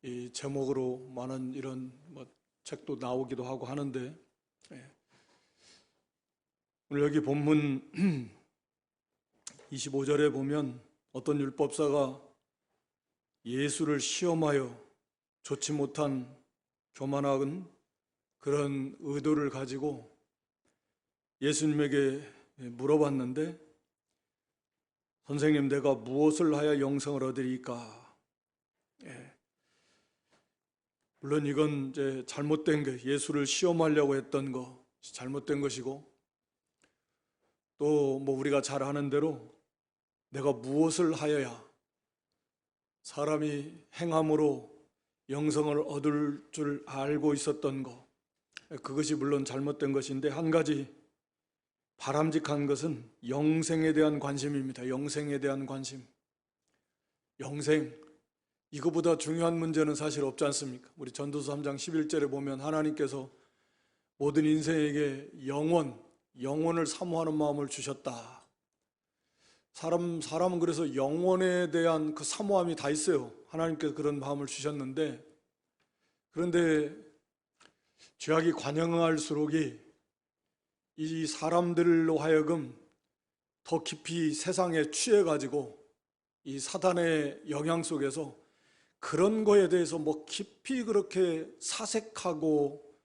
이 제목으로 많은 이런 책도 나오기도 하고 하는데, 오늘 여기 본문 25절에 보면 어떤 율법사가 예수를 시험하여 좋지 못한 교만한 그런 의도를 가지고 예수님에게 물어봤는데, 선생님, 내가 무엇을 하여 영생을 얻으리까? 물론 이건 이제 잘못된 게, 예수를 시험하려고 했던 거 잘못된 것이고, 또 우리가 잘 아는 대로 내가 무엇을 하여야 사람이 행함으로 영생을 얻을 줄 알고 있었던 거, 그것이 물론 잘못된 것인데, 한 가지 바람직한 것은 영생에 대한 관심입니다. 영생에 대한 관심. 영생, 이거보다 중요한 문제는 사실 없지 않습니까? 우리 전도서 3장 11절에 보면 하나님께서 모든 인생에게 영원을 사모하는 마음을 주셨다. 사람은 그래서 영원에 대한 그 사모함이 다 있어요. 하나님께서 그런 마음을 주셨는데, 그런데 죄악이 관영할수록이 이 사람들로 하여금 더 깊이 세상에 취해가지고 이 사단의 영향 속에서 그런 거에 대해서 깊이 그렇게 사색하고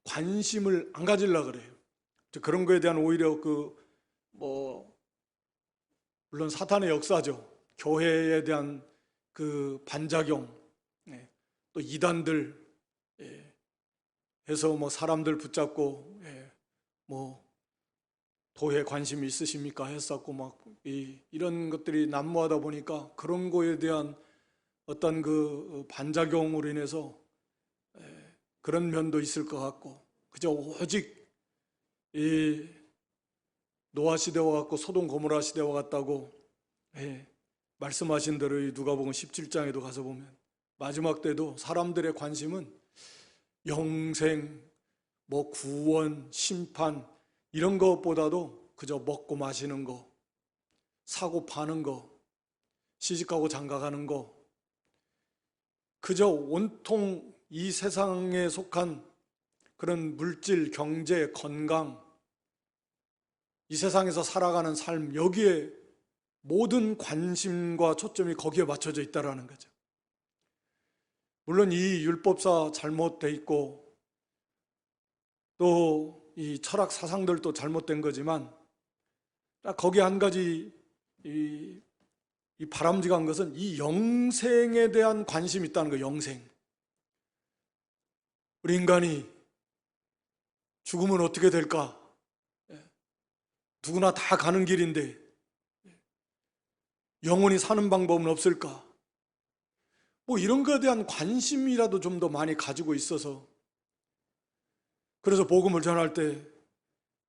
관심을 안 가지려고 그래요. 그런 거에 대한 오히려 물론 사탄의 역사죠. 교회에 대한 그 반작용, 또 이단들 해서 사람들 붙잡고 도에 관심이 있으십니까? 했었고 이런 것들이 난무하다 보니까 그런 거에 대한 어떤 그 반작용으로 인해서 그런 면도 있을 것 같고, 그저 오직 이 노아 시대와 같고 소돔 고모라 시대와 같다고 말씀하신 대로 이 누가복음 17장에도 가서 보면 마지막 때도 사람들의 관심은 영생, 구원, 심판 이런 것보다도 그저 먹고 마시는 거, 사고 파는 거, 시집가고 장가가는 거, 그저 온통 이 세상에 속한 그런 물질, 경제, 건강, 이 세상에서 살아가는 삶, 여기에 모든 관심과 초점이 거기에 맞춰져 있다는 거죠. 물론 이 율법사 잘못돼 있고 또 이 철학 사상들도 잘못된 거지만, 거기 한 가지 이 바람직한 것은 이 영생에 대한 관심이 있다는 거예요. 영생. 우리 인간이 죽으면 어떻게 될까? 누구나 다 가는 길인데 영원히 사는 방법은 없을까? 이런 것에 대한 관심이라도 좀 더 많이 가지고 있어서, 그래서 복음을 전할 때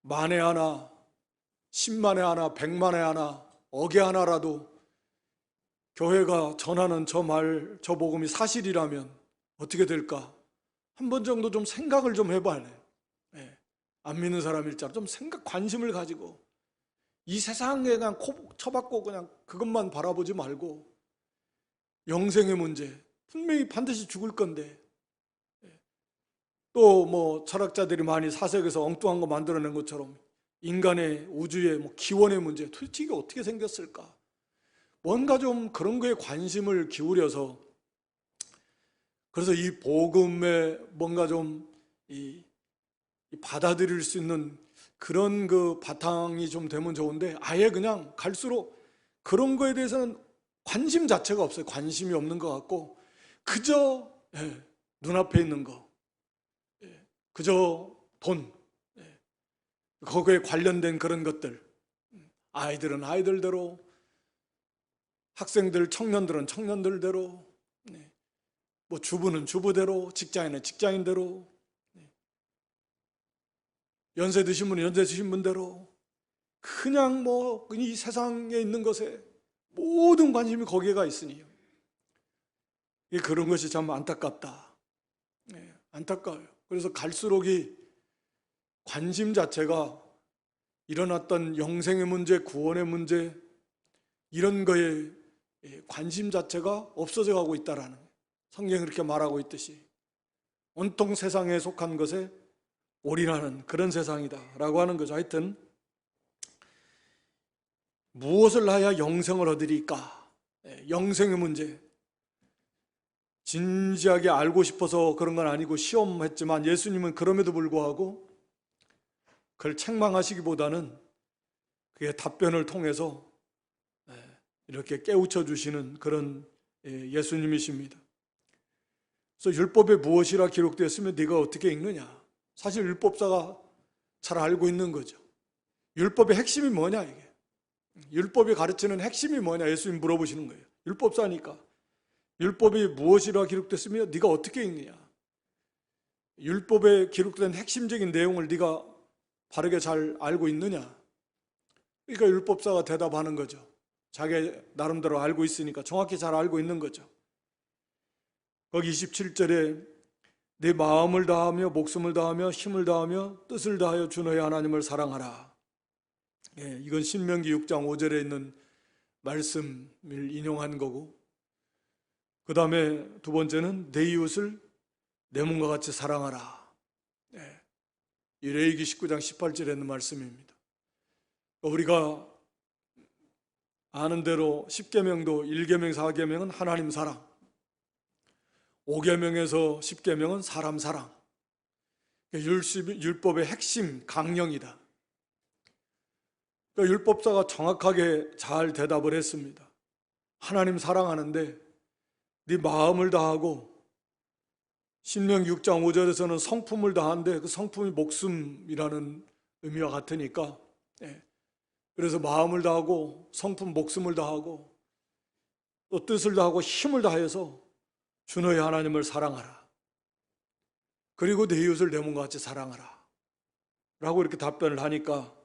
만에 하나, 10만에 하나, 100만에 하나, 억에 하나라도 교회가 전하는 저 복음이 사실이라면 어떻게 될까? 한 번 정도 좀 생각을 좀 해봐야 해. 안 믿는 사람일지라도 좀 관심을 가지고 이 세상에 그냥 코 쳐박고 그냥 그것만 바라보지 말고, 영생의 문제, 분명히 반드시 죽을 건데, 또 철학자들이 많이 사색에서 엉뚱한 거 만들어낸 것처럼 인간의 우주의 기원의 문제, 도대체 이게 어떻게 생겼을까? 뭔가 좀 그런 거에 관심을 기울여서, 그래서 이 복음에 뭔가 좀 받아들일 수 있는 그런 그 바탕이 좀 되면 좋은데, 아예 그냥 갈수록 그런 거에 대해서는 관심 자체가 없어요. 관심이 없는 것 같고, 그저 눈앞에 있는 거, 그저 돈, 거기에 관련된 그런 것들, 아이들은 아이들대로, 학생들, 청년들은 청년들대로, 주부는 주부대로, 직장인은 직장인대로, 연세 드신 분은 연세 드신 분대로, 그냥 이 세상에 있는 것에 모든 관심이 거기에 가 있으니 그런 것이 참 안타깝다. 안타까워요. 그래서 갈수록 이 관심 자체가 일어났던 영생의 문제, 구원의 문제, 이런 거에 관심 자체가 없어져 가고 있다라는 거예요. 성경이 그렇게 말하고 있듯이 온통 세상에 속한 것에 올인하는 그런 세상이다 라고 하는 거죠. 하여튼 무엇을 하야 영생을 얻으리까? 영생의 문제, 진지하게 알고 싶어서 그런 건 아니고 시험했지만 예수님은 그럼에도 불구하고 그걸 책망하시기보다는 그의 답변을 통해서 이렇게 깨우쳐 주시는 그런 예수님이십니다. 그래서 율법에 무엇이라 기록되었으면 네가 어떻게 읽느냐? 사실 율법사가 잘 알고 있는 거죠. 율법의 핵심이 뭐냐 이게? 율법이 가르치는 핵심이 뭐냐? 예수님 물어보시는 거예요. 율법사니까 율법이 무엇이라 기록됐으면 네가 어떻게 읽느냐? 율법에 기록된 핵심적인 내용을 네가 바르게 잘 알고 있느냐? 그러니까 율법사가 대답하는 거죠. 자기 나름대로 알고 있으니까 정확히 잘 알고 있는 거죠. 거기 27절에 내 마음을 다하며 목숨을 다하며 힘을 다하며 뜻을 다하여 주 너의 하나님을 사랑하라. 이건 신명기 6장 5절에 있는 말씀을 인용한 거고, 그 다음에 두 번째는 내 이웃을 내 몸과 같이 사랑하라. 이 레위기 19장 18절에 있는 말씀입니다. 우리가 아는 대로 10계명도 1계명, 4계명은 하나님 사랑, 5계명에서 10계명은 사람 사랑. 율법의 핵심 강령이다. 그러니까 율법사가 정확하게 잘 대답을 했습니다. 하나님 사랑하는데 네 마음을 다하고, 신명기 6장 5절에서는 성품을 다하는데 그 성품이 목숨이라는 의미와 같으니까, 그래서 마음을 다하고 성품 목숨을 다하고 또 뜻을 다하고 힘을 다해서 주 너의 하나님을 사랑하라. 그리고 내 이웃을 내 몸과 같이 사랑하라 라고 이렇게 답변을 하니까,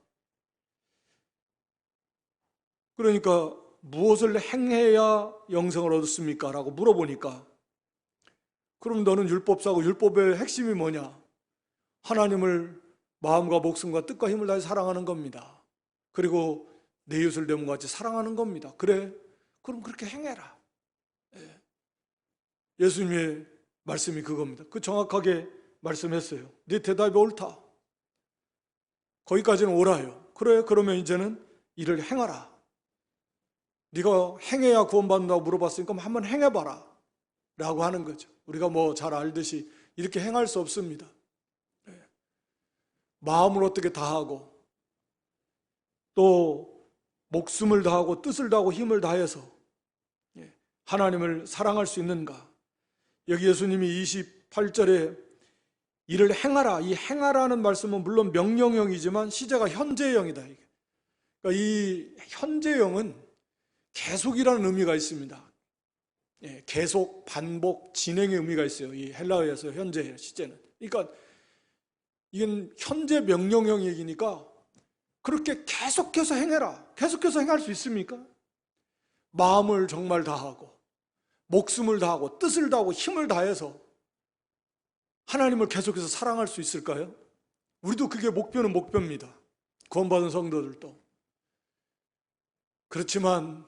그러니까 무엇을 행해야 영생을 얻었습니까? 라고 물어보니까, 그럼 너는 율법사고 율법의 핵심이 뭐냐? 하나님을 마음과 목숨과 뜻과 힘을 다해 사랑하는 겁니다. 그리고 내 이웃을 내 몸과 같이 사랑하는 겁니다. 그래, 그럼 그렇게 행해라. 예수님의 말씀이 그겁니다. 그 정확하게 말씀했어요. 네 대답이 옳다. 거기까지는 옳아요. 그래, 그러면 이제는 이를 행하라. 네가 행해야 구원받는다고 물어봤으니까 한번 행해봐라 라고 하는 거죠. 우리가 뭐 잘 알듯이 이렇게 행할 수 없습니다. 마음을 어떻게 다하고 또 목숨을 다하고 뜻을 다하고 힘을 다해서 하나님을 사랑할 수 있는가? 여기 예수님이 28절에 이를 행하라, 이 행하라는 말씀은 물론 명령형이지만 시제가 현재형이다. 그러니까 이 현재형은 계속이라는 의미가 있습니다. 계속, 반복, 진행의 의미가 있어요. 이 헬라어에서 현재 시제는. 그러니까 이건 현재 명령형 얘기니까 그렇게 계속해서 행해라. 계속해서 행할 수 있습니까? 마음을 정말 다하고 목숨을 다하고 뜻을 다하고 힘을 다해서 하나님을 계속해서 사랑할 수 있을까요? 우리도 그게 목표는 목표입니다. 구원받은 성도들도. 그렇지만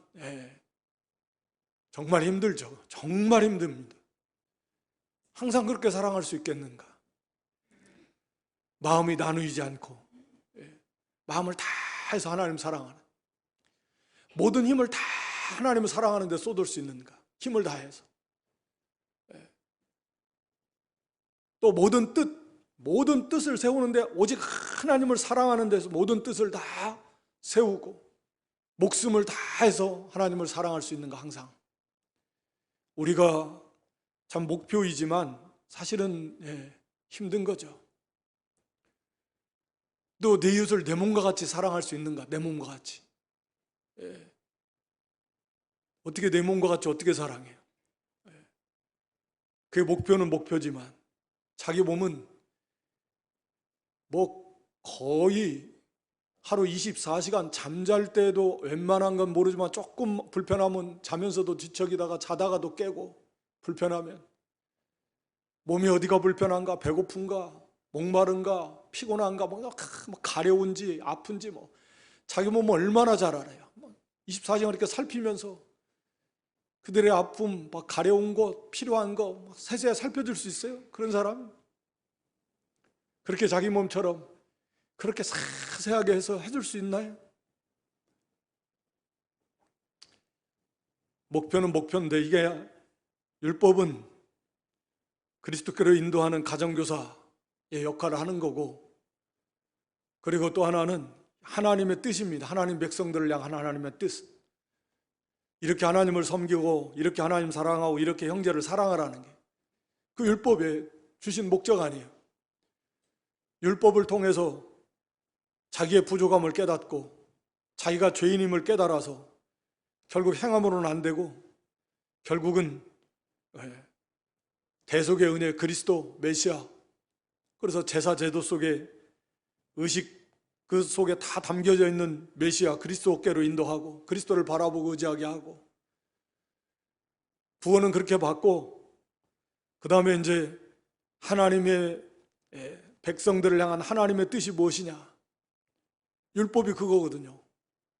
정말 힘들죠. 정말 힘듭니다. 항상 그렇게 사랑할 수 있겠는가? 마음이 나누이지 않고 마음을 다해서 하나님 사랑하는, 모든 힘을 다 하나님을 사랑하는 데 쏟을 수 있는가? 힘을 다해서. 또 모든 뜻을 세우는데 오직 하나님을 사랑하는 데서 모든 뜻을 다 세우고 목숨을 다해서 하나님을 사랑할 수 있는가? 항상. 우리가 참 목표이지만 사실은 힘든 거죠. 또 내 이웃을 내 몸과 같이 사랑할 수 있는가? 내 몸과 같이. 어떻게 내 몸과 같이 어떻게 사랑해요? 그게 목표는 목표지만 자기 몸은 뭐 거의 하루 24시간 잠잘 때도 웬만한 건 모르지만 조금 불편하면 자면서도 뒤척이다가 자다가도 깨고, 불편하면 몸이 어디가 불편한가? 배고픈가? 목마른가? 피곤한가? 뭐 가려운지 아픈지 뭐 자기 몸은 얼마나 잘 알아요. 24시간 이렇게 살피면서 그들의 아픔, 막 가려운 것, 필요한 거 세세히 살펴줄 수 있어요? 그런 사람? 그렇게 자기 몸처럼 그렇게 자세하게 해서 해줄 수 있나요? 목표는 목표인데 이게 율법은 그리스도께로 인도하는 가정교사의 역할을 하는 거고, 그리고 또 하나는 하나님의 뜻입니다. 하나님 백성들을 향한 하나님의 뜻. 이렇게 하나님을 섬기고 이렇게 하나님 사랑하고 이렇게 형제를 사랑하라는 게 그 율법에 주신 목적 아니에요. 율법을 통해서 자기의 부족함을 깨닫고 자기가 죄인임을 깨달아서 결국 행함으로는 안 되고, 결국은 대속의 은혜 그리스도 메시아, 그래서 제사 제도 속에 의식 그 속에 다 담겨져 있는 메시아 그리스도께로 인도하고 그리스도를 바라보고 의지하게 하고, 구원은 그렇게 받고 그 다음에 이제 하나님의 백성들을 향한 하나님의 뜻이 무엇이냐? 율법이 그거거든요.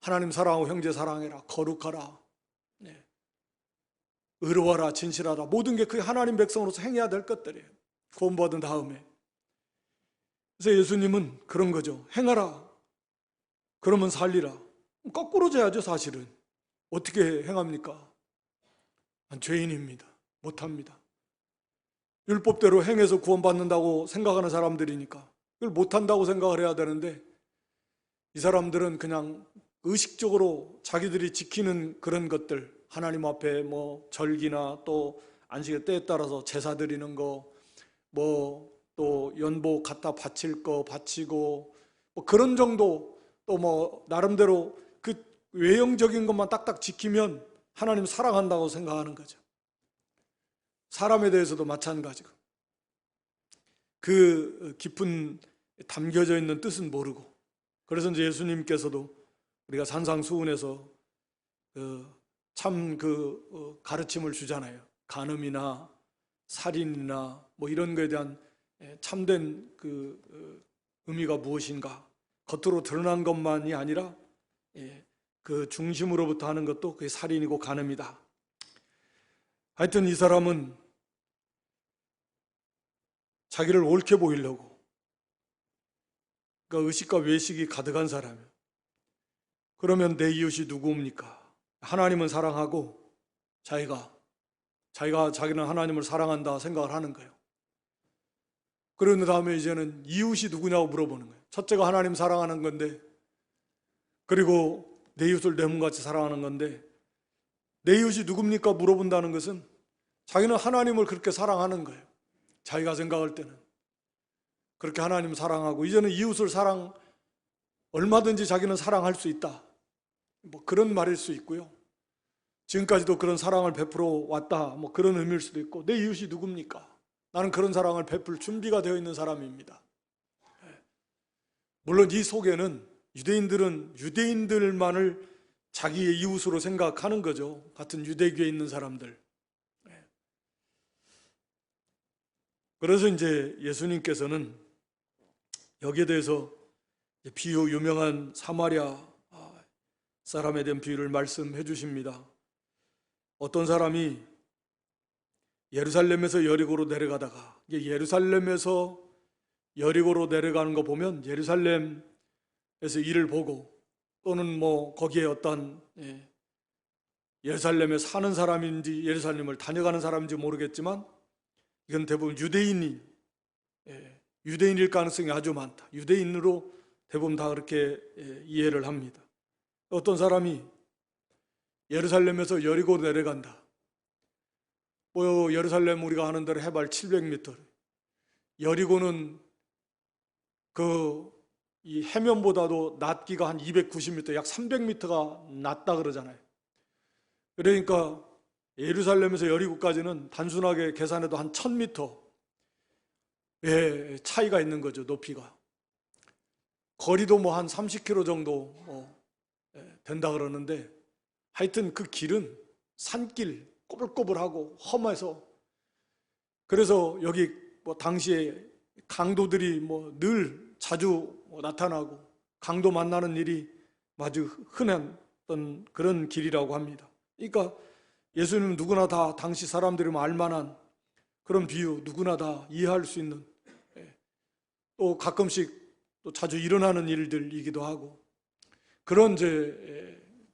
하나님 사랑하고 형제 사랑해라, 거룩하라, 의로워라, 진실하라, 모든 게 그 하나님 백성으로서 행해야 될 것들이에요. 구원받은 다음에. 그래서 예수님은 그런 거죠. 행하라, 그러면 살리라. 거꾸로 져야죠. 사실은 어떻게 행합니까? 난 죄인입니다, 못합니다. 율법대로 행해서 구원받는다고 생각하는 사람들이니까 그걸 못한다고 생각을 해야 되는데, 이 사람들은 그냥 의식적으로 자기들이 지키는 그런 것들, 하나님 앞에 뭐 절기나 또 안식의 때에 따라서 제사 드리는 거, 뭐 또 연복 갖다 바칠 거 바치고, 뭐 그런 정도, 또 뭐 나름대로 그 외형적인 것만 딱딱 지키면 하나님 사랑한다고 생각하는 거죠. 사람에 대해서도 마찬가지고 그 깊은 담겨져 있는 뜻은 모르고, 그래서 이제 예수님께서도 우리가 산상수훈에서 참 가르침을 주잖아요. 간음이나 살인이나 뭐 이런 거에 대한 참된 그 의미가 무엇인가, 겉으로 드러난 것만이 아니라 그 중심으로부터 하는 것도 그게 살인이고 간음이다. 하여튼 이 사람은 자기를 옳게 보이려고, 그러니까 의식과 외식이 가득한 사람이에요. 그러면 내 이웃이 누구입니까? 하나님은 사랑하고 자기는 하나님을 사랑한다 생각을 하는 거예요. 그런 다음에 이제는 이웃이 누구냐고 물어보는 거예요. 첫째가 하나님 사랑하는 건데, 그리고 내 이웃을 내 몸같이 사랑하는 건데, 내 이웃이 누굽니까? 물어본다는 것은 자기는 하나님을 그렇게 사랑하는 거예요. 자기가 생각할 때는 그렇게 하나님 사랑하고, 이제는 이웃을 얼마든지 자기는 사랑할 수 있다, 뭐 그런 말일 수 있고요. 지금까지도 그런 사랑을 베풀어 왔다, 뭐 그런 의미일 수도 있고, 내 이웃이 누굽니까? 나는 그런 사랑을 베풀 준비가 되어 있는 사람입니다. 물론 이 속에는 유대인들은 유대인들만을 자기의 이웃으로 생각하는 거죠. 같은 유대교에 있는 사람들. 그래서 이제 예수님께서는 여기에 대해서 비유, 유명한 사마리아 사람에 대한 비유를 말씀해 주십니다. 어떤 사람이 예루살렘에서 여리고로 내려가다가, 예루살렘에서 여리고로 내려가는 거 보면 예루살렘에서 일을 보고, 또는 뭐 거기에 어떤 예루살렘에 사는 사람인지 예루살렘을 다녀가는 사람인지 모르겠지만, 이건 대부분 유대인일 가능성이 아주 많다. 유대인으로 대부분 다 그렇게 이해를 합니다. 어떤 사람이 예루살렘에서 여리고 내려간다. 뭐 예루살렘 우리가 아는 대로 해발 700m, 여리고는 이 해면보다도 낮기가 한 290m, 약 300m가 낮다 그러잖아요. 그러니까 예루살렘에서 여리고까지는 단순하게 계산해도 한 1000m의 차이가 있는 거죠, 높이가. 거리도 뭐 한 30km 정도 된다 그러는데, 하여튼 그 길은 산길, 꼬불꼬불하고 험해서, 그래서 여기 뭐 당시에 강도들이 뭐 늘 자주 나타나고 강도 만나는 일이 아주 흔한 그런 길이라고 합니다. 그러니까 예수님은 누구나 다 당시 사람들이 알만한 그런 비유, 누구나 다 이해할 수 있는, 또 가끔씩 또 자주 일어나는 일들이기도 하고 그런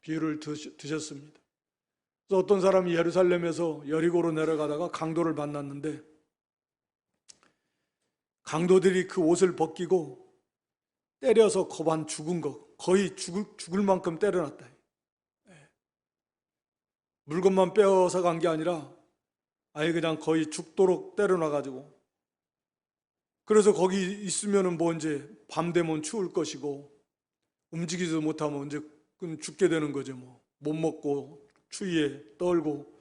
비유를 드셨습니다. 그래서 어떤 사람이 예루살렘에서 여리고로 내려가다가 강도를 만났는데 강도들이 그 옷을 벗기고 때려서 거반 죽은 거, 거의 죽을 만큼 때려놨다. 물건만 빼앗아 간 게 아니라 아예 그냥 거의 죽도록 때려놔가지고, 그래서 거기 있으면은 뭐 이제 밤 되면 추울 것이고 움직이지도 못하면 이제 죽게 되는 거죠. 못 먹고 추위에 떨고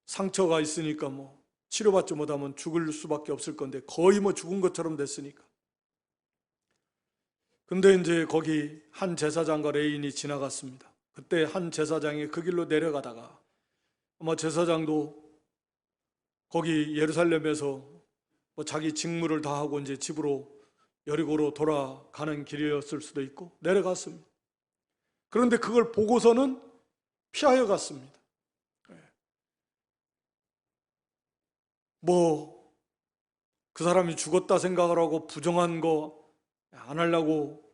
상처가 있으니까 치료받지 못하면 죽을 수밖에 없을 건데 거의 죽은 것처럼 됐으니까. 근데 이제 거기 한 제사장과 레인이 지나갔습니다. 그때 한 제사장이 그 길로 내려가다가 아마 제사장도 거기 예루살렘에서 자기 직무를 다하고 이제 집으로 여리고로 돌아가는 길이었을 수도 있고 내려갔습니다. 그런데 그걸 보고서는 피하여 갔습니다. 그 사람이 죽었다 생각을 하고 부정한 거 안 하려고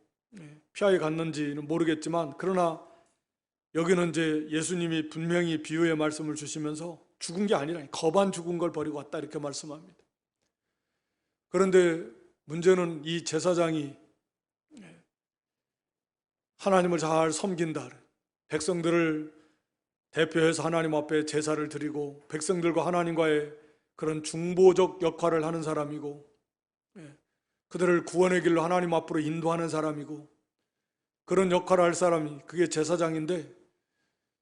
피하여 갔는지는 모르겠지만, 그러나 여기는 이제 예수님이 분명히 비유의 말씀을 주시면서 죽은 게 아니라 거반 죽은 걸 버리고 왔다 이렇게 말씀합니다. 그런데 문제는 이 제사장이 하나님을 잘 섬긴다, 백성들을 대표해서 하나님 앞에 제사를 드리고 백성들과 하나님과의 그런 중보적 역할을 하는 사람이고, 그들을 구원의 길로 하나님 앞으로 인도하는 사람이고, 그런 역할을 할 사람이 그게 제사장인데,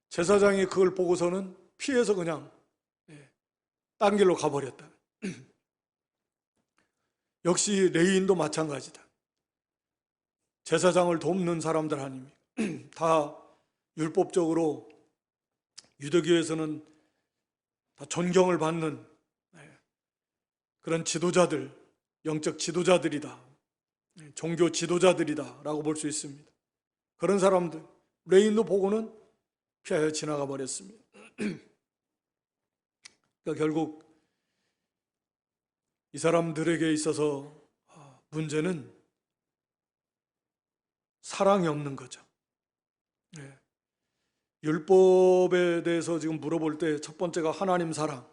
제사장이 그걸 보고서는 피해서 그냥 딴 길로 가버렸다. 역시 레위인도 마찬가지다. 제사장을 돕는 사람들 아닙니까? 다 율법적으로 유대교에서는 다 존경을 받는 그런 지도자들, 영적 지도자들이다, 종교 지도자들이다 라고 볼 수 있습니다. 그런 사람들, 레위인도 보고는 피하여 지나가 버렸습니다. 그러니까 결국 이 사람들에게 있어서 문제는 사랑이 없는 거죠. 율법에 대해서 지금 물어볼 때 첫 번째가 하나님 사랑,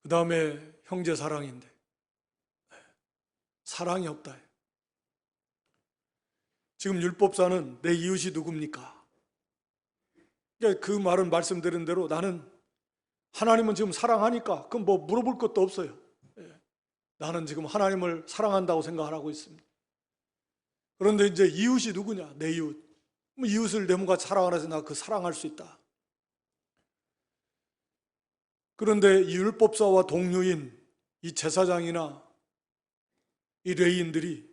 그 다음에 형제 사랑인데 사랑이 없다. 지금 율법사는 내 이웃이 누굽니까? 그 말은 말씀드린 대로 나는 하나님은 지금 사랑하니까 그럼 물어볼 것도 없어요. 나는 지금 하나님을 사랑한다고 생각을 하고 있습니다. 그런데 이제 이웃이 누구냐? 내 이웃. 이웃을 내 몸같이 사랑을 해서 나 그 사랑할 수 있다. 그런데 이 율법사와 동료인 이 제사장이나 이 레위인들이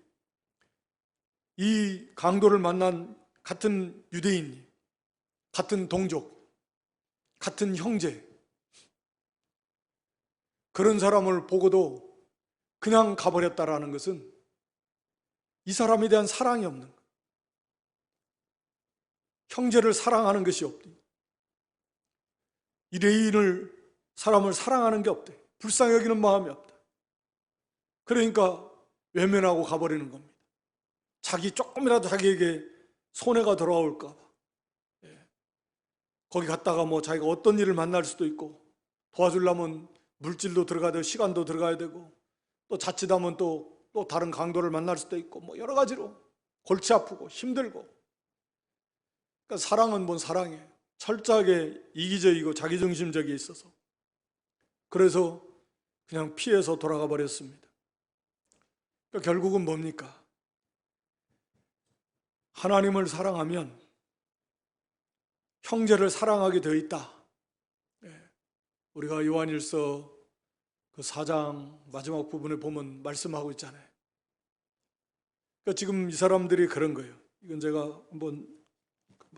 이 강도를 만난 같은 유대인, 같은 동족, 같은 형제, 그런 사람을 보고도 그냥 가버렸다라는 것은 이 사람에 대한 사랑이 없는 거예요. 형제를 사랑하는 것이 없대. 이 레위인을, 사람을 사랑하는 게 없대. 불쌍히 여기는 마음이 없다. 그러니까 외면하고 가버리는 겁니다. 자기 조금이라도 자기에게 손해가 돌아올까 봐. 거기 갔다가 자기가 어떤 일을 만날 수도 있고, 도와주려면 물질도 들어가야 되고 시간도 들어가야 되고, 또 자칫하면 또 다른 강도를 만날 수도 있고, 여러 가지로 골치 아프고 힘들고. 그러니까 사랑은 뭔 사랑이에요. 철저하게 이기적이고 자기중심적이 있어서. 그래서 그냥 피해서 돌아가 버렸습니다. 그러니까 결국은 뭡니까? 하나님을 사랑하면 형제를 사랑하게 되어 있다. 우리가 요한일서 그 4장 마지막 부분에 보면 말씀하고 있잖아요. 그러니까 지금 이 사람들이 그런 거예요. 이건 제가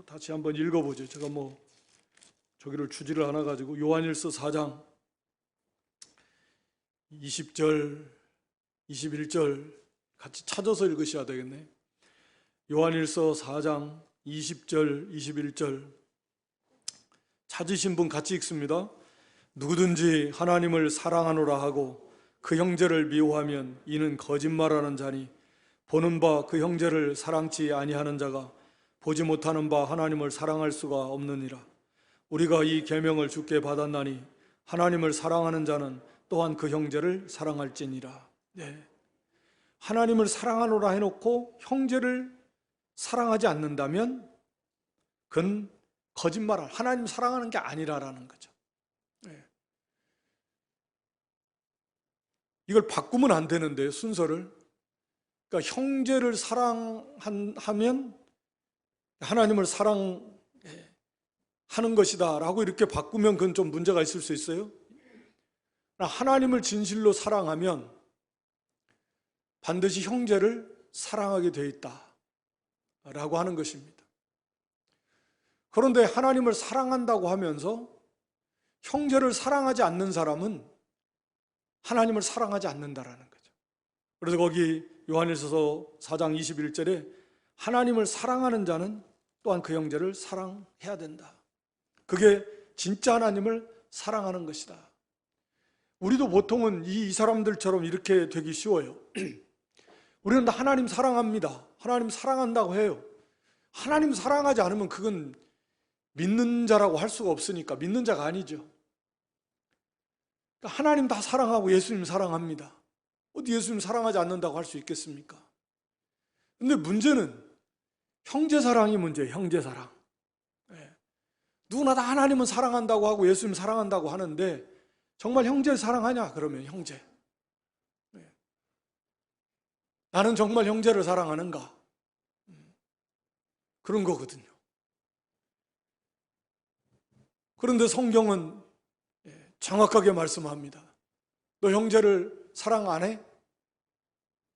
다시 한번 읽어보죠. 제가 저기를 주지를 않아 가지고 요한일서 4장 20절, 21절 같이 찾아서 읽으셔야 되겠네. 요한일서 4장 20절, 21절 찾으신 분 같이 읽습니다. 누구든지 하나님을 사랑하노라 하고 그 형제를 미워하면 이는 거짓말하는 자니 보는 바 그 형제를 사랑치 아니하는 자가 보지 못하는 바 하나님을 사랑할 수가 없느니라. 우리가 이 계명을 주께 받았나니 하나님을 사랑하는 자는 또한 그 형제를 사랑할지니라. 네. 하나님을 사랑하노라 해놓고 형제를 사랑하지 않는다면 그건 거짓말을 하나님 사랑하는 게 아니라라는 거죠. 네. 이걸 바꾸면 안 되는데 순서를. 그러니까 형제를 사랑하면 하나님을 사랑하는 것이다 라고 이렇게 바꾸면 그건 좀 문제가 있을 수 있어요. 하나님을 진실로 사랑하면 반드시 형제를 사랑하게 되어 있다 라고 하는 것입니다. 그런데 하나님을 사랑한다고 하면서 형제를 사랑하지 않는 사람은 하나님을 사랑하지 않는다라는 거죠. 그래서 거기 요한일서서 4장 21절에 하나님을 사랑하는 자는 또한 그 형제를 사랑해야 된다. 그게 진짜 하나님을 사랑하는 것이다. 우리도 보통은 이 사람들처럼 이렇게 되기 쉬워요. 우리는 다 하나님 사랑합니다. 하나님 사랑한다고 해요. 하나님 사랑하지 않으면 그건 믿는 자라고 할 수가 없으니까 믿는 자가 아니죠. 하나님 다 사랑하고 예수님 사랑합니다. 어디 예수님 사랑하지 않는다고 할 수 있겠습니까? 근데 문제는 형제 사랑이 문제예요. 형제 사랑. 누구나 다 하나님은 사랑한다고 하고 예수님 사랑한다고 하는데 정말 형제를 사랑하냐? 그러면 형제. 나는 정말 형제를 사랑하는가? 그런 거거든요. 그런데 성경은 정확하게 말씀합니다. 너 형제를 사랑 안 해?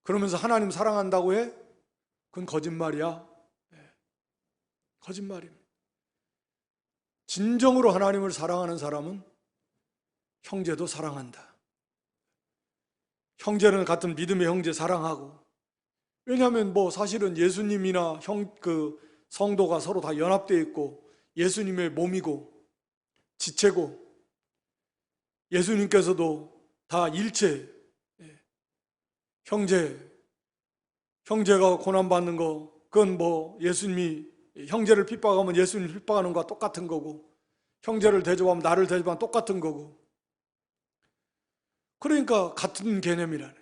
그러면서 하나님 사랑한다고 해? 그건 거짓말이야. 거짓말입니다. 진정으로 하나님을 사랑하는 사람은 형제도 사랑한다. 형제는 같은 믿음의 형제 사랑하고, 왜냐하면 사실은 예수님이나 성도가 서로 다 연합되어 있고 예수님의 몸이고 지체고 예수님께서도 다 일체 형제가 고난받는 거 그건 예수님이 형제를 핍박하면 예수님 핍박하는 거와 똑같은 거고 형제를 대접하면 나를 대접하면 똑같은 거고 그러니까 같은 개념이라네.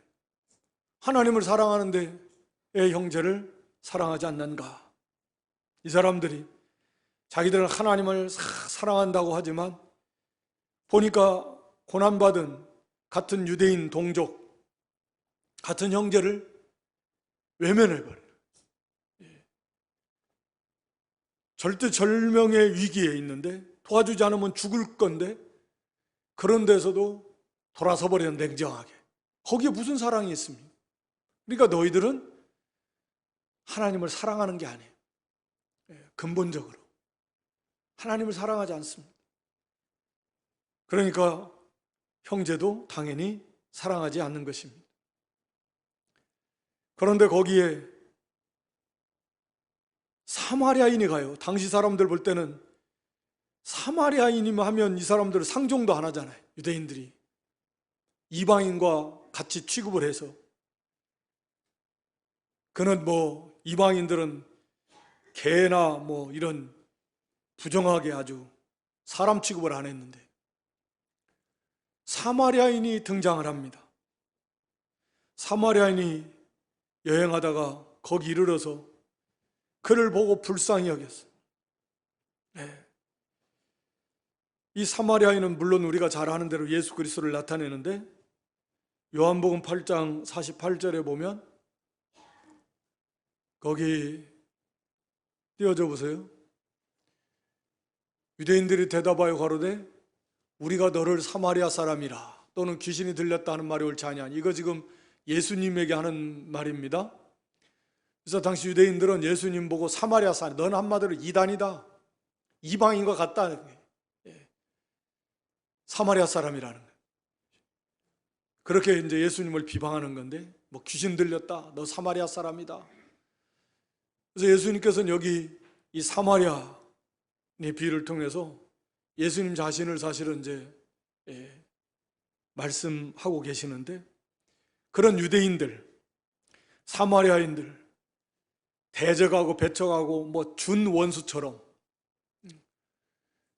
하나님을 사랑하는데 왜 형제를 사랑하지 않는가? 이 사람들이 자기들은 하나님을 사랑한다고 하지만 보니까 고난받은 같은 유대인 동족, 같은 형제를 외면해버려요. 절대절명의 위기에 있는데 도와주지 않으면 죽을 건데 그런 데서도 돌아서 버리는 냉정하게. 거기에 무슨 사랑이 있습니까? 그러니까 너희들은 하나님을 사랑하는 게 아니에요. 근본적으로 하나님을 사랑하지 않습니다. 그러니까 형제도 당연히 사랑하지 않는 것입니다. 그런데 거기에 사마리아인이 가요. 당시 사람들 볼 때는 사마리아인이면 하면 이 사람들은 상종도 안 하잖아요. 유대인들이 이방인과 같이 취급을 해서 그는 이방인들은 개나 이런 부정하게 아주 사람 취급을 안 했는데 사마리아인이 등장을 합니다. 사마리아인이 여행하다가 거기 이르러서 그를 보고 불쌍히 여겼어요. 이 사마리아인은 물론 우리가 잘 아는 대로 예수 그리스도를 나타내는데 요한복음 8장 48절에 보면 거기 띄워줘 보세요. 유대인들이 대답하여 가로되 우리가 너를 사마리아 사람이라 또는 귀신이 들렸다는 말이 옳지 아니하니. 이거 지금 예수님에게 하는 말입니다. 그래서 당시 유대인들은 예수님 보고 사마리아 사람, 너는 한마디로 이단이다, 이방인과 같다, 사마리아 사람이라는 거예요. 그렇게 이제 예수님을 비방하는 건데 귀신 들렸다, 너 사마리아 사람이다. 그래서 예수님께서는 여기 이 사마리아의 비유를 통해서 예수님 자신을 사실은 이제 말씀하고 계시는데, 그런 유대인들, 사마리아인들, 대적하고 배척하고 뭐 준원수처럼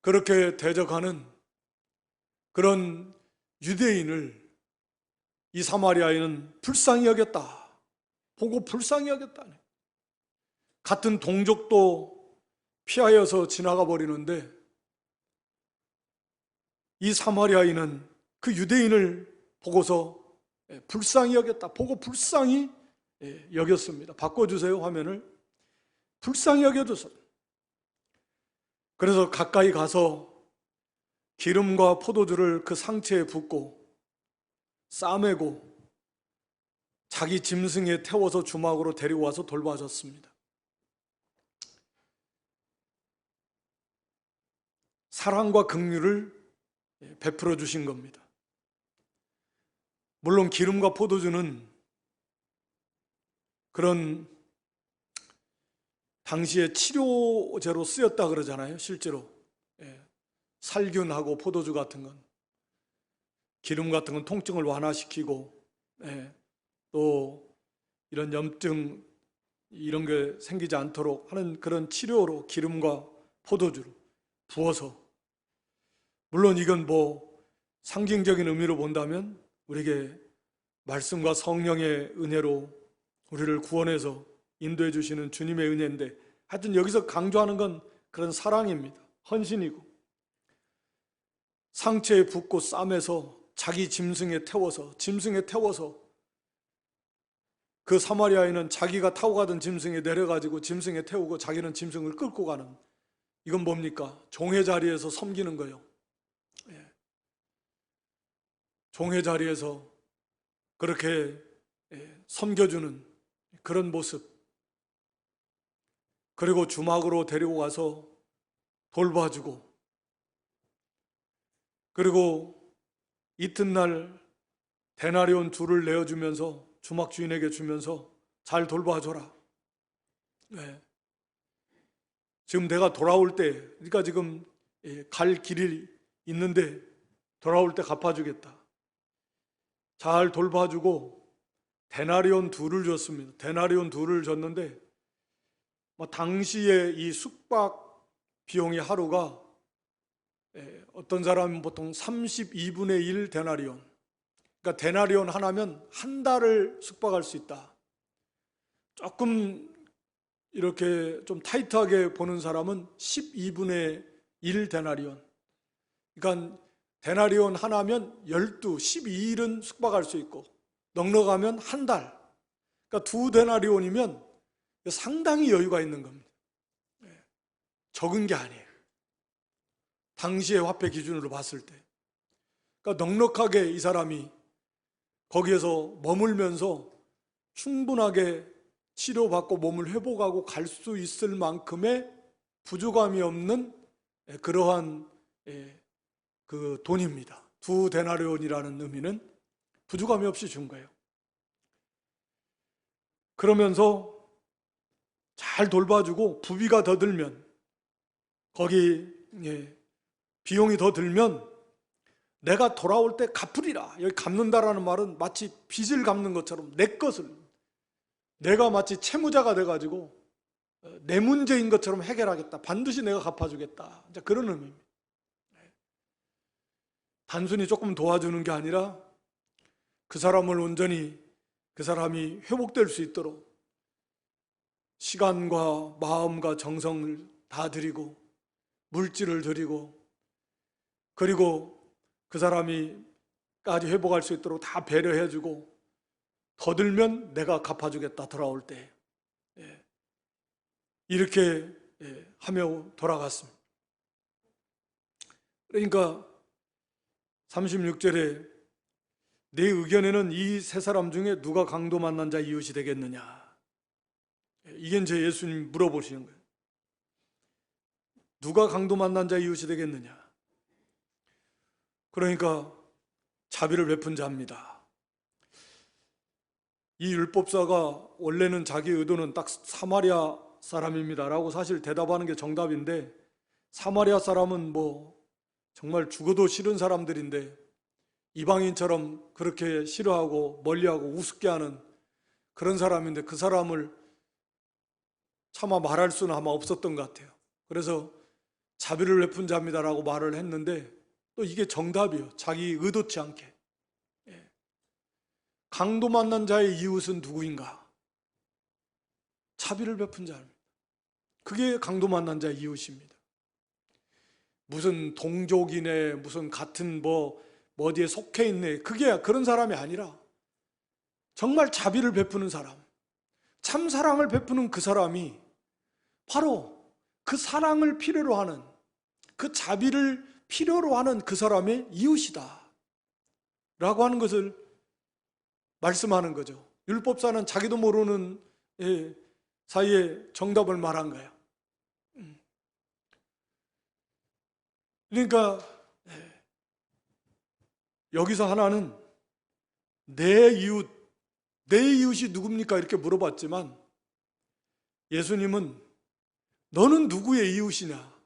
그렇게 대적하는 그런 유대인을 이 사마리아인은 불쌍히 여겼다. 보고 불쌍히 여겼다. 같은 동족도 피하여서 지나가 버리는데 이 사마리아인은 그 유대인을 보고서 불쌍히 여겼다. 보고 불쌍히 여겼습니다. 바꿔주세요, 화면을. 불쌍히 여겨줘서. 그래서 가까이 가서 기름과 포도주를 그 상체에 붓고 싸매고 자기 짐승에 태워서 주막으로 데리고 와서 돌봐줬습니다. 사랑과 긍휼을 베풀어 주신 겁니다. 물론 기름과 포도주는 그런 당시에 치료제로 쓰였다 그러잖아요. 실제로 살균하고 포도주 같은 건, 기름 같은 건 통증을 완화시키고 또 이런 염증 이런 게 생기지 않도록 하는 그런 치료로 기름과 포도주를 부어서, 물론 이건 뭐 상징적인 의미로 본다면 우리에게 말씀과 성령의 은혜로 우리를 구원해서 인도해 주시는 주님의 은혜인데, 하여튼 여기서 강조하는 건 그런 사랑입니다. 헌신이고, 상체에 붓고 싸매서 자기 짐승에 태워서 그 사마리아인은 자기가 타고 가던 짐승에 내려가지고 짐승에 태우고 자기는 짐승을 끌고 가는, 이건 뭡니까? 종의 자리에서 섬기는 거예요. 종의 자리에서 그렇게 섬겨주는 그런 모습, 그리고 주막으로 데리고 가서 돌봐주고, 그리고 이튿날 데나리온 둘을 내어주면서 주막 주인에게 주면서 잘 돌봐줘라. 지금 내가 돌아올 때, 그러니까 지금 갈 길이 있는데 돌아올 때 갚아주겠다. 잘 돌봐주고 데나리온 둘을 줬습니다. 데나리온 둘을 줬는데 당시에 이 숙박 비용이 하루가 어떤 사람은 보통 32분의 1 데나리온, 그러니까 데나리온 하나면 한 달을 숙박할 수 있다. 조금 이렇게 좀 타이트하게 보는 사람은 12분의 1 데나리온, 그러니까 데나리온 하나면 12, 12일은 숙박할 수 있고, 넉넉하면 한 달, 그러니까 2 데나리온이면 상당히 여유가 있는 겁니다. 적은 게 아니에요. 당시의 화폐 기준으로 봤을 때. 그러니까 넉넉하게 이 사람이 거기에서 머물면서 충분하게 치료받고 몸을 회복하고 갈 수 있을 만큼의 부족함이 없는 그러한 그 돈입니다. 2 데나리온이라는 의미는 부족함이 없이 준 거예요. 그러면서 잘 돌봐주고 부비가 더 들면, 거기 비용이 더 들면 내가 돌아올 때 갚으리라. 여기 갚는다라는 말은 마치 빚을 갚는 것처럼 내 것을, 내가 마치 채무자가 돼가지고 내 문제인 것처럼 해결하겠다. 반드시 내가 갚아주겠다. 그런 의미입니다. 단순히 조금 도와주는 게 아니라 그 사람을 온전히, 그 사람이 회복될 수 있도록 시간과 마음과 정성을 다 드리고 물질을 드리고, 그리고 그 사람이까지 회복할 수 있도록 다 배려해주고, 더 들면 내가 갚아주겠다 돌아올 때, 이렇게 하며 돌아갔습니다. 그러니까 36절에 내 의견에는 이 세 사람 중에 누가 강도 만난 자 이웃이 되겠느냐, 이게 이제 예수님 물어보시는 거예요. 누가 강도 만난 자 이웃이 되겠느냐? 그러니까 자비를 베푼 자입니다. 이 율법사가 원래는 자기 의도는 딱 사마리아 사람입니다 라고 사실 대답하는 게 정답인데, 사마리아 사람은 뭐 정말 죽어도 싫은 사람들인데 이방인처럼 그렇게 싫어하고 멀리하고 우습게 하는 그런 사람인데 그 사람을 차마 말할 수는 아마 없었던 것 같아요. 그래서 자비를 베푼 자입니다라고 말을 했는데 또 이게 정답이에요. 자기 의도치 않게. 강도 만난 자의 이웃은 누구인가? 자비를 베푼 자입니다. 그게 강도 만난 자의 이웃입니다. 무슨 동족이네, 무슨 같은 어디에 속해 있네, 그게 그런 사람이 아니라 정말 자비를 베푸는 사람, 참 사랑을 베푸는 그 사람이 바로 그 사랑을 필요로 하는, 그 자비를 필요로 하는 그 사람의 이웃이다 라고 하는 것을 말씀하는 거죠. 율법사는 자기도 모르는 사이에 정답을 말한 거예요. 그러니까 여기서 하나는 내 이웃이 누굽니까? 이렇게 물어봤지만 예수님은 너는 누구의 이웃이냐?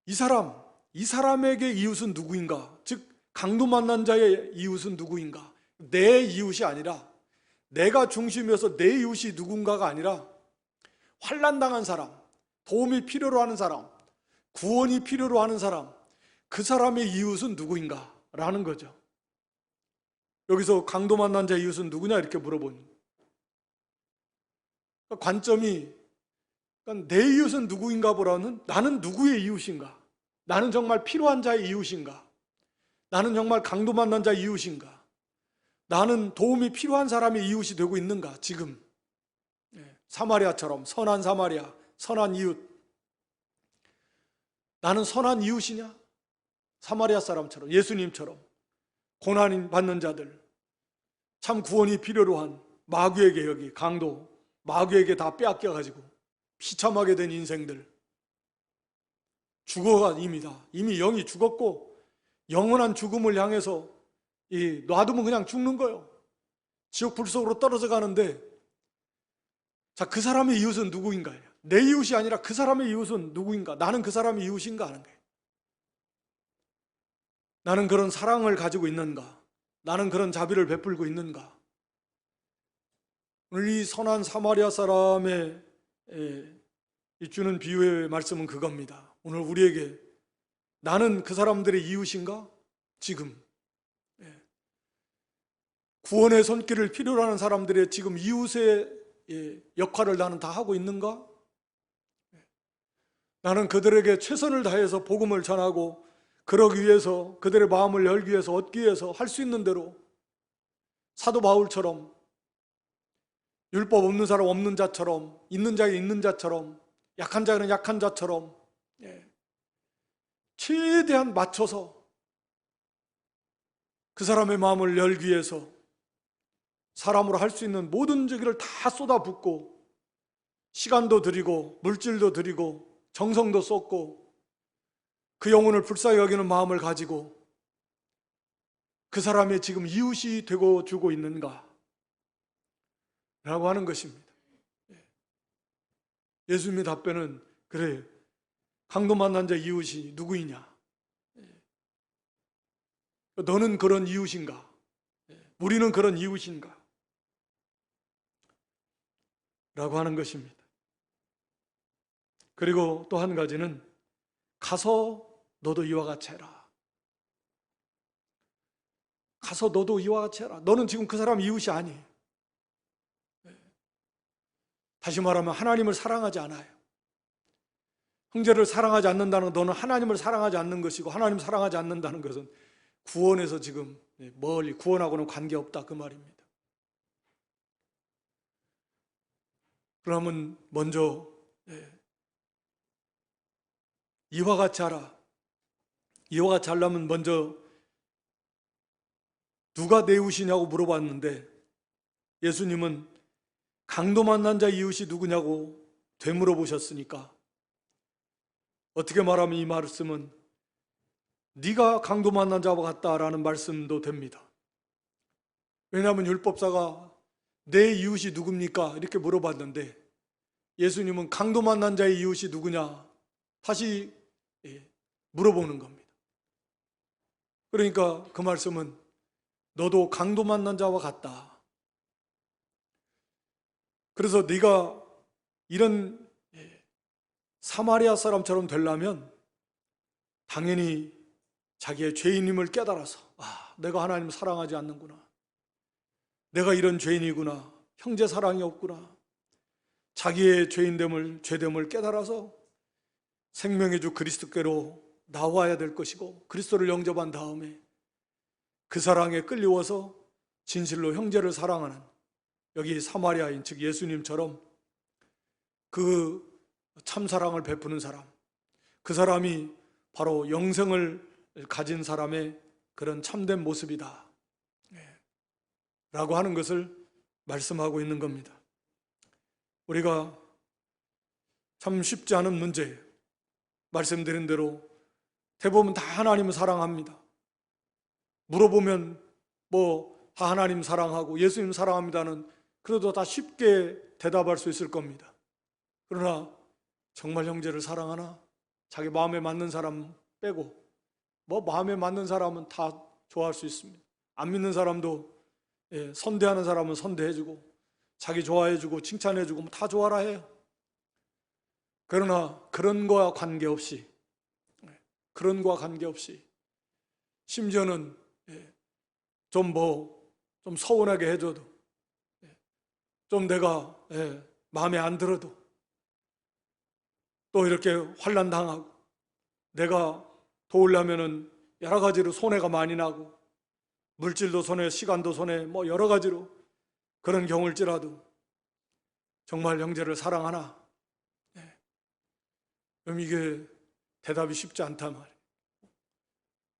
이 사람에게 이웃은 누구인가? 즉 강도 만난 자의 이웃은 누구인가? 내 이웃이 아니라, 내가 중심이어서 내 이웃이 누군가가 아니라 환난 당한 사람, 도움이 필요로 하는 사람, 구원이 필요로 하는 사람, 그 사람의 이웃은 누구인가? 라는 거죠. 여기서 강도 만난 자의 이웃은 누구냐 이렇게 물어보니 관점이 내 이웃은 누구인가 보라는, 나는 누구의 이웃인가? 나는 정말 필요한 자의 이웃인가? 나는 정말 강도 만난 자의 이웃인가? 나는 도움이 필요한 사람의 이웃이 되고 있는가? 지금 사마리아처럼, 선한 사마리아, 선한 이웃. 나는 선한 이웃이냐? 사마리아 사람처럼, 예수님처럼 고난 받는 자들, 참 구원이 필요로 한 마귀에게, 여기 강도 마귀에게 다 빼앗겨가지고 비참하게 된 인생들, 죽어가 이미 영이 죽었고 영원한 죽음을 향해서 놔두면 그냥 죽는 거예요. 지옥 불 속으로 떨어져 가는데, 자, 그 사람의 이웃은 누구인가? 내 이웃이 아니라 그 사람의 이웃은 누구인가? 나는 그 사람의 이웃인가 하는 거예요. 나는 그런 사랑을 가지고 있는가? 나는 그런 자비를 베풀고 있는가? 오늘 이 선한 사마리아 사람의 주는 비유의 말씀은 그겁니다. 오늘 우리에게 나는 그 사람들의 이웃인가? 지금 구원의 손길을 필요로 하는 사람들의 지금 이웃의 역할을 나는 다 하고 있는가? 나는 그들에게 최선을 다해서 복음을 전하고 그러기 위해서, 그들의 마음을 열기 위해서, 얻기 위해서 할 수 있는 대로 사도 바울처럼, 율법 없는 사람 없는 자처럼, 있는 자에 있는 자처럼, 약한 자에는 약한 자처럼 최대한 맞춰서 그 사람의 마음을 열기 위해서 사람으로 할 수 있는 모든 저기를 다 쏟아붓고 시간도 드리고 물질도 드리고 정성도 쏟고 그 영혼을 불쌍히 여기는 마음을 가지고 그 사람의 지금 이웃이 되고 주고 있는가? 라고 하는 것입니다. 예수님의 답변은 그래, 강도 만난 자 이웃이 누구이냐? 너는 그런 이웃인가? 우리는 그런 이웃인가? 라고 하는 것입니다. 그리고 또 한 가지는 가서 너도 이와 같이 해라. 가서 너도 이와 같이 해라. 너는 지금 그 사람 이웃이 아니에요. 다시 말하면 하나님을 사랑하지 않아요. 형제를 사랑하지 않는다는 건 너는 하나님을 사랑하지 않는 것이고, 하나님 사랑하지 않는다는 것은 구원에서 지금 멀리, 구원하고는 관계없다 그 말입니다. 그러면 먼저 이와 같이 하라. 이와 같이 하려면 먼저 누가 내 이웃이냐고 물어봤는데 예수님은 강도 만난 자 이웃이 누구냐고 되물어 보셨으니까 어떻게 말하면 이 말씀은 네가 강도 만난 자와 같다라는 말씀도 됩니다. 왜냐하면 율법사가 내 이웃이 누굽니까? 이렇게 물어봤는데 예수님은 강도 만난 자의 이웃이 누구냐? 다시 물어보는 겁니다. 그러니까 그 말씀은 너도 강도 만난 자와 같다. 그래서 네가 이런 사마리아 사람처럼 되려면 당연히 자기의 죄인임을 깨달아서 내가 하나님을 사랑하지 않는구나. 내가 이런 죄인이구나. 형제 사랑이 없구나. 자기의 죄됨을 깨달아서 생명의 주 그리스도께로 나와야 될 것이고 그리스도를 영접한 다음에 그 사랑에 끌려와서 진실로 형제를 사랑하는 여기 사마리아인 즉 예수님처럼 그 참사랑을 베푸는 사람, 그 사람이 바로 영생을 가진 사람의 그런 참된 모습이다 라고 하는 것을 말씀하고 있는 겁니다. 우리가 참 쉽지 않은 문제, 말씀드린 대로 대부분 다 하나님을 사랑합니다. 물어보면 다 하나님 사랑하고 예수님 사랑합니다는 그래도 다 쉽게 대답할 수 있을 겁니다. 그러나 정말 형제를 사랑하나? 자기 마음에 맞는 사람 빼고 마음에 맞는 사람은 다 좋아할 수 있습니다. 안 믿는 사람도 선대하는 사람은 선대해주고 자기 좋아해주고 칭찬해주고 다 좋아라 해요. 그러나 그런 거와 관계없이 심지어는 좀 서운하게 해줘도 좀 내가 마음에 안 들어도 또 이렇게 환난 당하고 내가 도우려면은 여러 가지로 손해가 많이 나고 물질도 손해, 시간도 손해, 여러 가지로 그런 경우일지라도 정말 형제를 사랑하나? 그럼 이게 대답이 쉽지 않단 말이에요.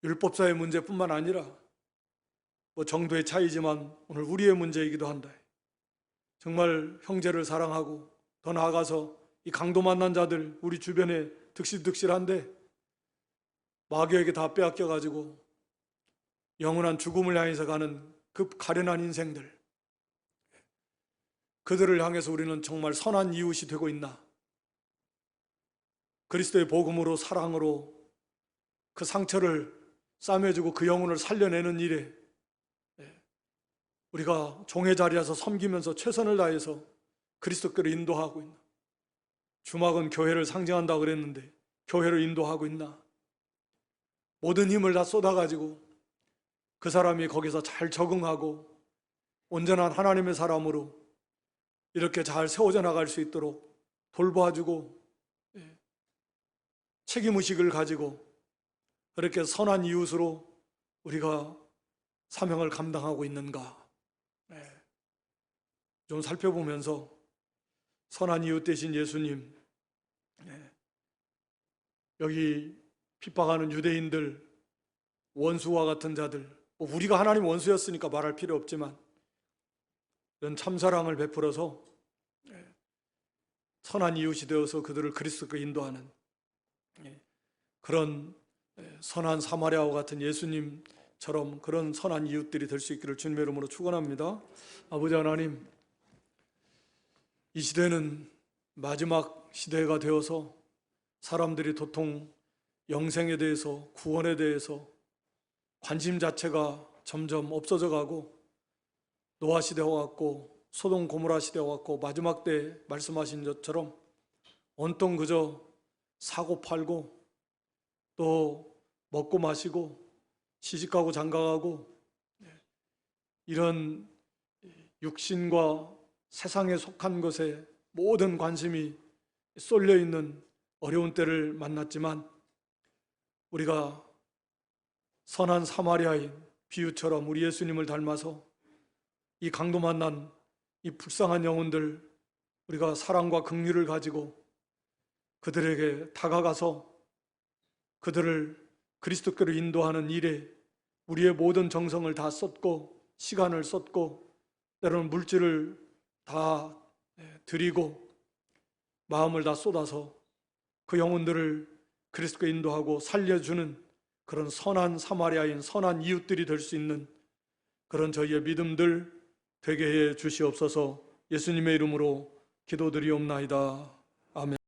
율법사의 문제뿐만 아니라 정도의 차이지만 오늘 우리의 문제이기도 한다. 정말 형제를 사랑하고 더 나아가서 이 강도 만난 자들 우리 주변에 득실득실한데 마귀에게 다 빼앗겨가지고 영원한 죽음을 향해서 가는 그 가련한 인생들, 그들을 향해서 우리는 정말 선한 이웃이 되고 있나? 그리스도의 복음으로 사랑으로 그 상처를 싸매주고 그 영혼을 살려내는 일에 우리가 종의 자리에서 섬기면서 최선을 다해서 그리스도께로 인도하고 있나? 주막은 교회를 상징한다고 그랬는데 교회를 인도하고 있나? 모든 힘을 다 쏟아가지고 그 사람이 거기서 잘 적응하고 온전한 하나님의 사람으로 이렇게 잘 세워져 나갈 수 있도록 돌봐주고 책임의식을 가지고 그렇게 선한 이웃으로 우리가 사명을 감당하고 있는가? 좀 살펴보면서 선한 이웃 되신 예수님, 여기 핍박하는 유대인들, 원수와 같은 자들, 우리가 하나님 원수였으니까 말할 필요 없지만 이런 참사랑을 베풀어서 선한 이웃이 되어서 그들을 그리스도께 인도하는 그런 선한 사마리아와 같은 예수님처럼 그런 선한 이웃들이 될 수 있기를 주님의 이름으로 축원합니다. 아버지 하나님, 이 시대는 마지막 시대가 되어서 사람들이 도통 영생에 대해서, 구원에 대해서 관심 자체가 점점 없어져 가고 노아 시대와 같고 소돔 고모라 시대와 같고 마지막 때 말씀하신 것처럼 온통 그저 사고 팔고 또 먹고 마시고 시집가고 장가가고 이런 육신과 세상에 속한 것에 모든 관심이 쏠려 있는 어려운 때를 만났지만 우리가 선한 사마리아인 비유처럼 우리 예수님을 닮아서 이 강도 만난 이 불쌍한 영혼들 우리가 사랑과 긍휼을 가지고 그들에게 다가가서 그들을 그리스도께로 인도하는 일에 우리의 모든 정성을 다 쏟고 시간을 쏟고 때로는 물질을 다 드리고 마음을 다 쏟아서 그 영혼들을 그리스도께 인도하고 살려주는 그런 선한 사마리아인 선한 이웃들이 될 수 있는 그런 저희의 믿음들 되게 해 주시옵소서. 예수님의 이름으로 기도드리옵나이다. 아멘.